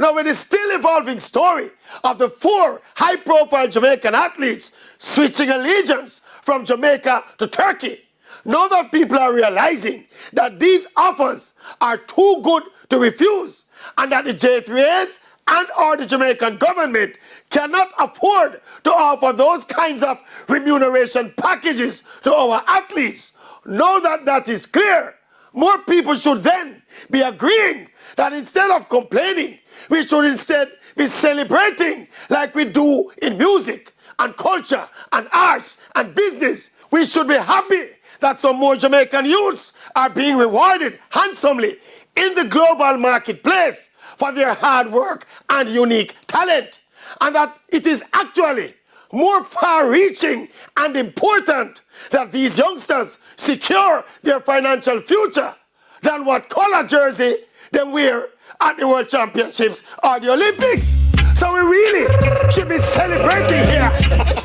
Now, with the still evolving story of the 4 high-profile Jamaican athletes switching allegiance from Jamaica to Turkey, now that people are realizing that these offers are too good to refuse and that the J3As and or the Jamaican government cannot afford to offer those kinds of remuneration packages to our athletes, now that that is clear, more people should then be agreeing that instead of complaining, we should instead be celebrating like we do in music and culture and arts and business. We should be happy that some more Jamaican youths are being rewarded handsomely in the global marketplace for their hard work and unique talent. And that it is actually more far-reaching and important that these youngsters secure their financial future than what color jersey they wear at the World Championships or the Olympics. So we really should be celebrating here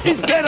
instead